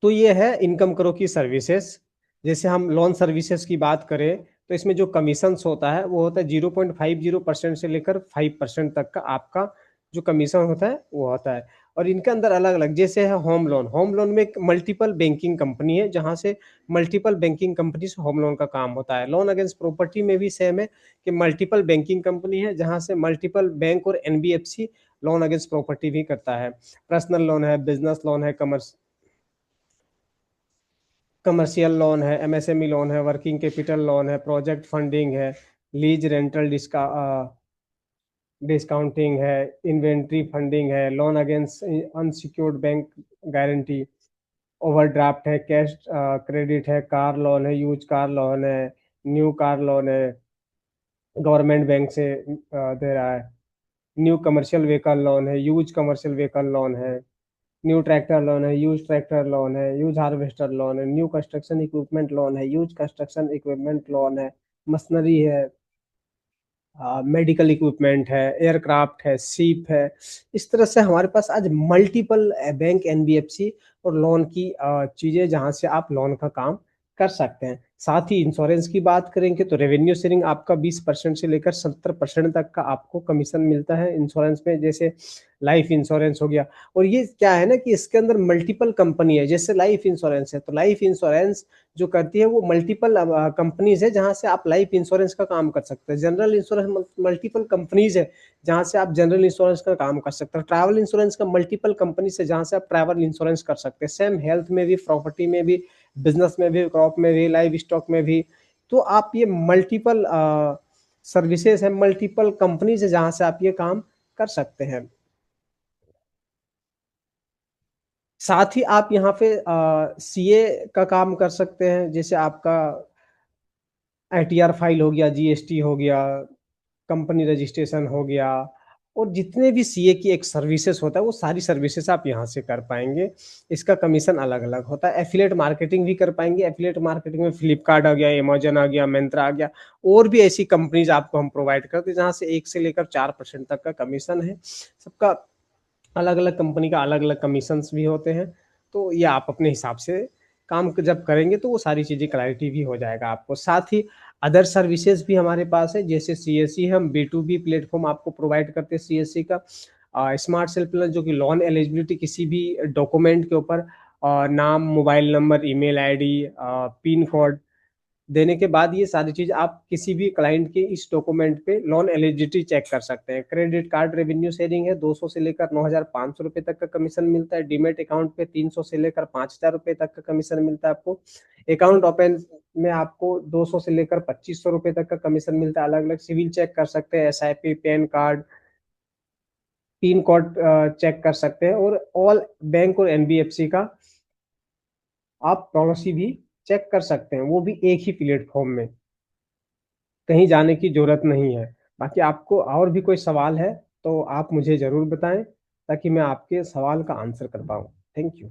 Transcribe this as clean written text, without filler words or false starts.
तो ये है इनकम करो की सर्विसेज। जैसे हम लोन सर्विसेज की बात करें तो इसमें जो कमीशंस होता है वो होता है 0.50% से लेकर 5% तक का आपका जो कमीशन होता है वो होता है। और इनके अंदर अलग अलग जैसे है होम लोन। होम लोन में एक मल्टीपल बैंकिंग कंपनी है जहां से मल्टीपल बैंकिंग कंपनी से होम लोन का काम होता है। लोन अगेंस्ट प्रॉपर्टी में भी सेम है कि मल्टीपल बैंकिंग कंपनी है जहां से मल्टीपल बैंक और एनबीएफसी लोन अगेंस्ट प्रॉपर्टी भी करता है। पर्सनल लोन है, बिजनेस लोन है, कमर्शियल लोन है, एमएसएमई लोन है, वर्किंग कैपिटल लोन है, प्रोजेक्ट फंडिंग है, लीज रेंटल डिस्काउंटिंग है, इन्वेंट्री फंडिंग है, loan against unsecured bank guarantee, overdraft है, कैश क्रेडिट है, कार लोन है, यूज कार लोन है, न्यू कार लोन है, गवर्नमेंट बैंक से दे रहा है, न्यू कमर्शियल व्हीकल लोन है, यूज कमर्शियल व्हीकल लोन है, न्यू ट्रैक्टर लोन है, यूज ट्रैक्टर लोन है, यूज हार्वेस्टर लोन है, न्यू कंस्ट्रक्शन इक्विपमेंट लोन है, यूज कंस्ट्रक्शन इक्विपमेंट लोन है, मशीनरी है, मेडिकल इक्विपमेंट है, एयरक्राफ्ट है, शिप है। इस तरह से हमारे पास आज मल्टीपल बैंक एनबीएफसी और लोन की चीजें जहां से आप लोन का काम कर सकते हैं। साथ ही इंश्योरेंस की बात करेंगे तो रेवेन्यू शेयरिंग आपका 20% से लेकर 70% तक का आपको कमीशन मिलता है इंश्योरेंस में। जैसे लाइफ इंश्योरेंस हो गया। और ये क्या है ना कि इसके अंदर मल्टीपल कंपनी है। जैसे लाइफ इंश्योरेंस है तो लाइफ इंश्योरेंस जो करती है वो मल्टीपल कंपनीज है जहां से आप लाइफ इंश्योरेंस का काम कर सकते हैं। जनरल इंश्योरेंस मल्टीपल कंपनीज है जहां से आप जनरल इंश्योरेंस का काम कर सकते हैं। ट्रैवल इंश्योरेंस का मल्टीपल कंपनी से जहां से आप ट्रैवल इंश्योरेंस कर सकते हैं। सेम हेल्थ में भी, प्रॉपर्टी में भी, बिजनेस में भी, क्रॉप में भी, लाइव स्टॉक में भी। तो आप ये मल्टीपल सर्विसेज है, मल्टीपल कंपनीज है जहां से आप ये काम कर सकते हैं। साथ ही आप यहाँ पे सीए का काम कर सकते हैं। जैसे आपका आईटीआर फाइल हो गया, जीएसटी हो गया, कंपनी रजिस्ट्रेशन हो गया, और जितने भी सीए की एक सर्विसेज होता है वो सारी सर्विसेज आप यहाँ से कर पाएंगे। इसका कमीशन अलग अलग होता है। एफिलेट मार्केटिंग भी कर पाएंगे। एफिलेट मार्केटिंग में फ्लिपकार्ट आ गया, अमेजन आ गया, मिंत्रा आ गया, और भी ऐसी कंपनीज आपको हम प्रोवाइड करते हैं जहाँ से 1 से लेकर 4% तक का कमीशन है। सबका अलग अलग कंपनी का अलग अलग कमीशंस भी होते हैं। तो ये आप अपने हिसाब से काम जब करेंगे तो वो सारी चीज़ें क्लैरिटी भी हो जाएगा आपको। साथ ही अदर सर्विसेज भी हमारे पास है। जैसे सीएससी, हम बी टू बी प्लेटफॉर्म आपको प्रोवाइड करते हैं सीएससी का। स्मार्ट सेल प्लस जो कि लोन एलिजिबिलिटी किसी भी डॉक्यूमेंट के ऊपर नाम, mobile number, email ID, pin code देने के बाद ये सारी चीज आप किसी भी क्लाइंट के इस डॉक्यूमेंट पे लोन एलिजिबिलिटी चेक कर सकते हैं। क्रेडिट कार्ड रेवेन्यू शेयरिंग है, 200 से लेकर 9,500 रुपए तक का कमीशन मिलता है। डीमेट अकाउंट पे 300 से लेकर 5,000 रुपए तक का कमीशन मिलता है आपको। अकाउंट ओपन में आपको 200 से लेकर 2,500 रुपए तक का कमीशन मिलता है। अलग अलग सिविल चेक कर सकते हैं, SIP, PAN card, pin code check कर सकते हैं, और ऑल बैंक और एनबीएफसी का आप पॉलिसी भी चेक कर सकते हैं, वो भी एक ही प्लेटफॉर्म में। कहीं जाने की जरूरत नहीं है। बाकी आपको और भी कोई सवाल है तो आप मुझे जरूर बताएं ताकि मैं आपके सवाल का आंसर कर पाऊँ। Thank you.